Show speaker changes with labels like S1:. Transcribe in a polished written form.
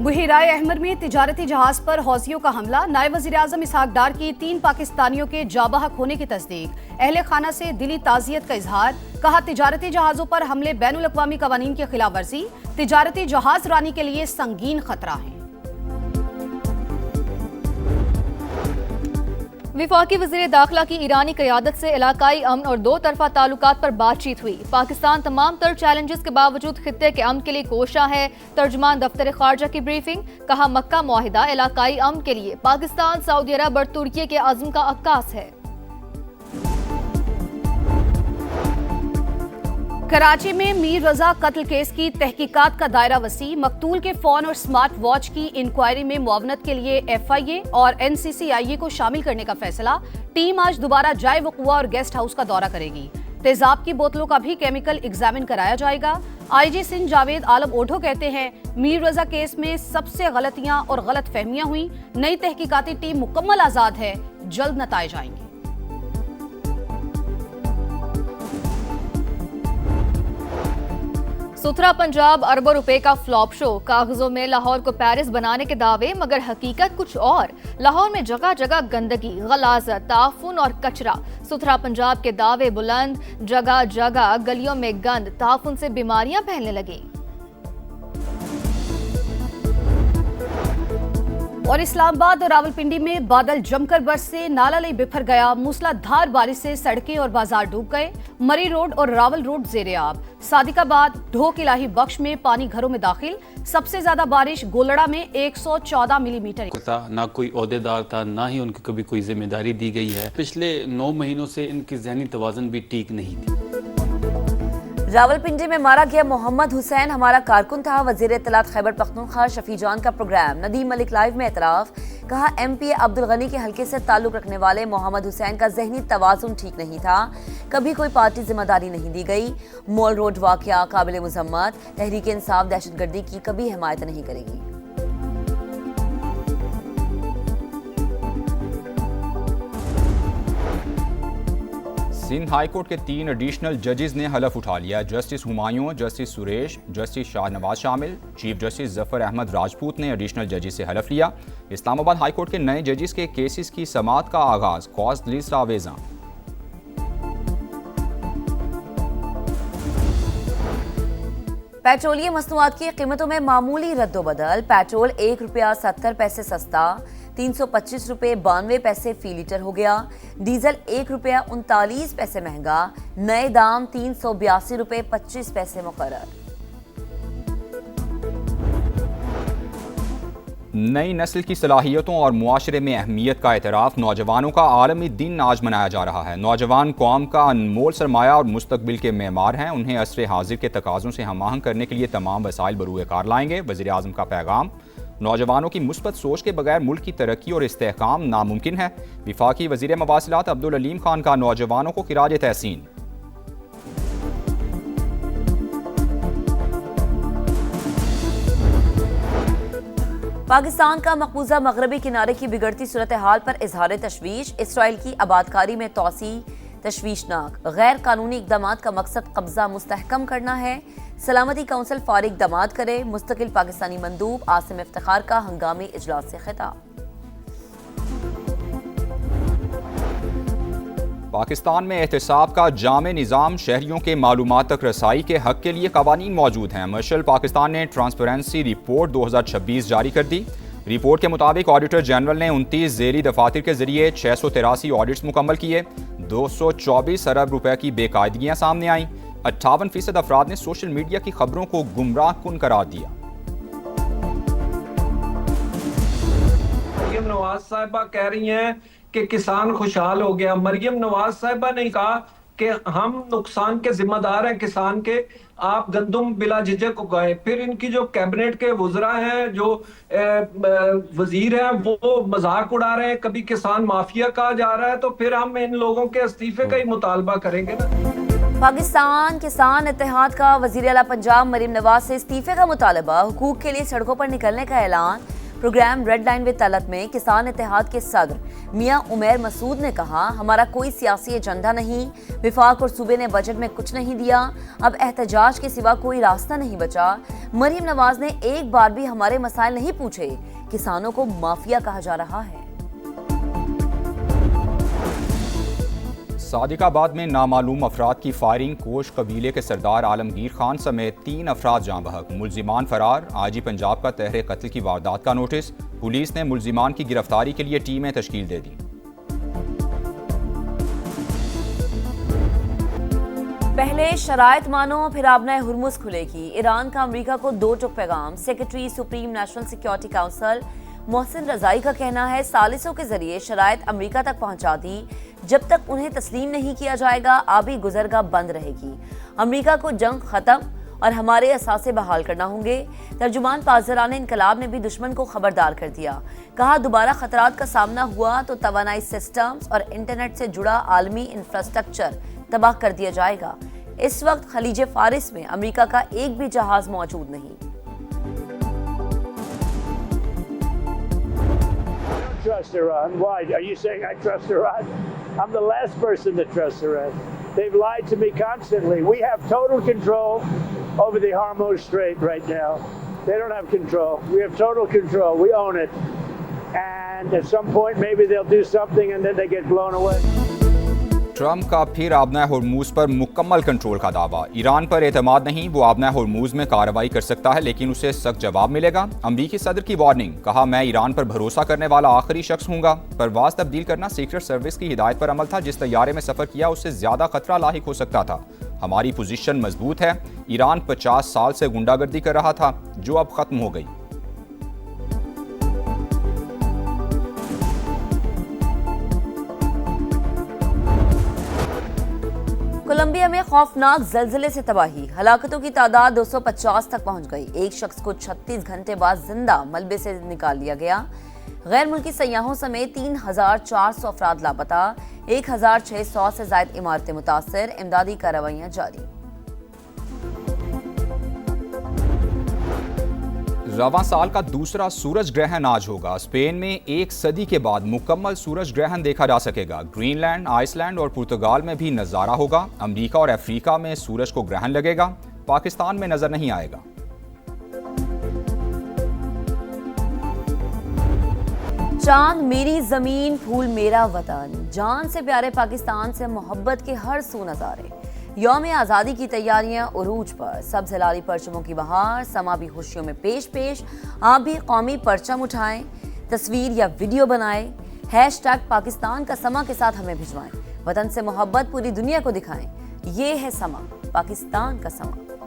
S1: बुहिराए अहमर में तिजारती जहाज पर हौसियों का हमला। नायब वज़ीर-ए-आज़म इसहाक डार की 3 पाकिस्तानियों के जाबहक होने की तस्दीक। अहले खाना से दिली ताज़ियत का इजहार। कहा, तिजारती जहाजों पर हमले बैनुल-अक़वामी कवानीन की खिलाफ वर्जी, तिजारती जहाज रानी के लिए संगीन खतरा है।
S2: वफाकी वज़ीर दाखिला की ईरानी क़यादत से इलाकाई अमन और दो तरफा ताल्लुकात पर बातचीत हुई। पाकिस्तान तमाम तर चैलेंजेस के बावजूद खित्ते के अमन के लिए कोशा है। तर्जुमान दफ्तर खारजा की ब्रीफिंग। कहा, मक्का मुआहिदा इलाकाई अमन के लिए पाकिस्तान, सऊदी अरब और तुर्की के अज़्म का अक्कास है।
S1: कराची में मीर रजा कत्ल केस की तहकीकात का दायरा वसी। मकतूल के फोन और स्मार्ट वॉच की इंक्वायरी में मुआवनत के लिए FIA और NCCIA को शामिल करने का फैसला। टीम आज दोबारा जाए वक़ुआ और गेस्ट हाउस का दौरा करेगी। तेजाब की बोतलों का भी केमिकल एग्जामिन कराया जाएगा। IG सिंध जावेद आलम ओढो कहते हैं, मीर रजा केस में सबसे गलतियां और गलत फहमियां हुई। नई तहकीकाती टीम मुकम्मल आजाद है, जल्द नताइज आएंगे।
S2: सुथरा पंजाब अरबों रुपए का फ्लॉप शो। कागजों में लाहौर को पेरिस बनाने के दावे, मगर हकीकत कुछ और। लाहौर में जगह जगह गंदगी, गलाजत, ताफुन और कचरा। सुथरा पंजाब के दावे बुलंद, जगह जगह गलियों में गंद, ताफुन से बीमारियां फैलने लगी।
S1: और इस्लामाबाद और रावलपिंडी में बादल जमकर बरसे, नाला लई बिफर गया। मूसलाधार बारिश से सड़कें और बाजार डूब गए। मरी रोड और रावल रोड जेरे-आब। सादिकाबाद, ढोक इलाही बख्श में पानी घरों में दाखिल। सबसे ज्यादा बारिश गोलड़ा में 114 मिलीमीटर।
S3: ना कोई ओहदेदार था, ना ही उनको कभी कोई जिम्मेदारी दी गई है। पिछले 9 महीनों से इनकी जहनी तवाज़ुन भी ठीक नहीं थी।
S4: रावलपिंडी में मारा गया मोहम्मद हुसैन हमारा कारकुन था। वज़ीर इत्तलात खैबर पख्तूनख्वा शफी जान का प्रोग्राम। नदीम मलिक लाइव में एतराफ़। कहा, MPA अब्दुल गनी के हल्के से ताल्लुक रखने वाले मोहम्मद हुसैन का जहनी तवाज़ुन ठीक नहीं था। कभी कोई पार्टी जिम्मेदारी नहीं दी गई। मॉल रोड वाक़या काबिल मुज़म्मत। तहरीक इंसाफ दहशतगर्दी की कभी हिमायत नहीं करेगी।
S5: सिंध हाई कोर्ट के 3 एडिशनल जजेस ने हलफ उठा लिया। Justice Humayun, justice Suresh, justice Shahnawaz शामिल। चीफ जस्टिस जफर अहमद राजपूत ने एडिशनल जजेस से हलफ लिया। इस्लामाबाद हाई कोर्ट के नए जजेस के केसेस की समाअत का आगाज। कॉस्ट लिस्ट आवेजा।
S4: पेट्रोलियम मसनूआत की कीमतों में मामूली रद्दोबदल। पेट्रोल ₹1.70 सस्ता, 325 रुपये 92 पैसे फी लीटर हो गया। डीजल ₹1.39 महंगा। नए दाम ₹382.25 मुकर्रर।
S5: नई नस्ल की सलाहियतों और मुआशरे में अहमियत का एतराफ़। नौजवानों का आलमी दिन आज मनाया जा रहा है। नौजवान कौम का अनमोल सरमाया और मुस्तकबिल के मेमार हैं। उन्हें असरे हाजिर के तकाज़ों से हम आहंग करने के लिए तमाम वसाइल बरूए कार लाएंगे। वज़ीर आज़म का पैगाम। नौजवानों की मुस्बत सोच के बगैर मुल्क की तरक्की और इस्तेहकाम नामुमकिन है। वफाकी वज़ीर मवासिलात अब्दुल अलीम खान का नौजवानों को खिराज तहसीन।
S4: पाकिस्तान का मकबूजा मगरबी किनारे की बिगड़ती सूरत हाल पर इजहार तशवीश। इसराइल की आबादकारी में तोसी तशवीशनाक। गैर कानूनी इकदाम का मकसद कब्जा मुस्तहकम करना है। सलामती काउंसिल फारिग दमाद करे। मुस्तकिल पाकिस्तानी मंदूब आसिम इफ्तिखार का हंगामी इजलास से खिताब।
S5: पाकिस्तान में एहतसाब का जामे निज़ाम। शहरियों के मालूमात तक रसाई के हक के लिए कवानीन मौजूद हैं। मर्शल पाकिस्तान ने ट्रांसपेरेंसी रिपोर्ट 2026 जारी कर दी। रिपोर्ट के मुताबिक ऑडिटर जनरल ने 29 ज़ेरी दफातर के जरिए 683 ऑडिट्स मुकम्मल किए। 224 अरब रुपए की बेकायदगियाँ सामने आईं। 58% अफराद ने सोशल मीडिया की खबरों को गुमराह कुन करार दिया।
S6: मरियम नवाज साहिबा कह रही हैं कि किसान खुशहाल हो गया। मरियम नवाज साहिबा ने कहा कि हम नुकसान के जिम्मेदार हैं किसान के, आप गंदम बिला झिझक उगाएं। फिर इनकी जो कैबिनेट के वुज़रा हैं, जो वजीर हैं, वो मजाक उड़ा रहे हैं। कभी किसान माफिया कहा जा रहा है, तो फिर हम इन लोगों के इस्तीफे का ही मुतालबा करेंगे ना।
S4: पाकिस्तान किसान इत्तेहाद का वज़ीर आला पंजाब मरियम नवाज से इस्तीफे का मुतालबा। हुकूक के लिए सड़कों पर निकलने का ऐलान। Programme red line with Talat में किसान इत्तेहाद के सदर मियां उमैर मसूद ने कहा, हमारा कोई सियासी एजेंडा नहीं, विफाक और सूबे ने बजट में कुछ नहीं दिया, अब एहतजाज के सिवा कोई रास्ता नहीं बचा। मरियम नवाज ने एक बार भी हमारे मसाइल नहीं पूछे, किसानों को माफिया कहा जा रहा है।
S5: सादिकाबाद में नामालूम अफराद की फायरिंग, कोश कबीले के सरदार आलमगीर खान समेत 3 अफराद जाँ बहक, मुल्जिमान फरार। आईजी पंजाब का तहरे कत्ल की वारदात का नोटिस, पुलिस ने मुल्जिमान की गिरफ्तारी के लिए टीमें तश्कील दे दी।
S4: पहले शराइत मानो फिर आबना हुरमुज खुलेगी। ईरान का अमेरिका को 2 टुक पैगाम। Secretary supreme national security council Mohsin रजाई का कहना है, सालिसों के जरिए शराइत अमेरिका तक पहुंचा दी, जब तक उन्हें तस्लीम नहीं किया जाएगा आबी गुजरगाह बंद रहेगी। अमेरिका को जंग खत्म और हमारे असासे बहाल करना होंगे। तर्जुमान पासदारान इनकलाब ने भी दुश्मन को खबरदार कर दिया, कहा दोबारा खतरात का सामना हुआ तो तवानाई सिस्टम्स और इंटरनेट से जुड़ा आलमी इंफ्रास्ट्रक्चर तबाह कर दिया जाएगा। इस वक्त खलीज फारिस में अमेरिका का एक भी जहाज मौजूद नहीं।
S7: Trust Iran. Why? Are you saying I trust Iran? I'm the last person that trusts Iran. They've lied to me constantly. We have total control over the Hormuz Strait right now. They don't have control. We have total control. We own it. And at some point maybe they'll do something and then they get blown away.
S5: Trump का फिर आबना हुरमुज पर मुकम्मल control का दावा। Iran पर एतमाद नहीं, वो आबना हुरमुज में कार्रवाई कर सकता है लेकिन उसे सख्त जवाब मिलेगा। अमरीकी सदर की वार्निंग, कहा मैं ईरान पर भरोसा करने वाला आखिरी शख्स हूँगा। परवाज तब्दील करना सीक्रेट सर्विस की हिदायत पर अमल था, जिस तैयारे में सफ़र किया उससे ज़्यादा खतरा लाहिक हो सकता था। हमारी पोजीशन मजबूत है। ईरान 50 साल से गुंडागर्दी कर रहा था जो अब खत्म हो गई।
S4: कोलंबिया में खौफनाक जलजिले से तबाही, हलाकतों की तादाद 250 तक पहुंच गई। एक शख्स को 36 घंटे बाद जिंदा मलबे से निकाल लिया गया। गैर मुल्की सयाहों समेत 3,400 अफराद लापता, 1,600 से ज्यादा इमारतें मुतासर, इमदादी कार्रवाइयां जारी।
S5: रवां साल का दूसरा सूरज ग्रहण आज होगा। स्पेन में 1 सदी के बाद मुकम्मल सूरज ग्रहण देखा जा सकेगा। ग्रीनलैंड, आइसलैंड और पुर्तगाल में भी नज़ारा होगा। अमेरिका और अफ्रीका में सूरज को ग्रहण लगेगा, पाकिस्तान में नजर नहीं आएगा।
S4: चांद मेरी जमीन, फूल मेरा वतन, जान से प्यारे पाकिस्तान से मोहब्बत के हर सू नजारे। यौम आज़ादी की तैयारियां उरूज पर, सब हिलाली परचमों की बहार, समा भी खुशियों में पेश पेश। आप भी कौमी परचम उठाएं, तस्वीर या वीडियो बनाएं, # पाकिस्तान का समा के साथ हमें भिजवाएं। वतन से मोहब्बत पूरी दुनिया को दिखाएं। ये है समा, पाकिस्तान का समा।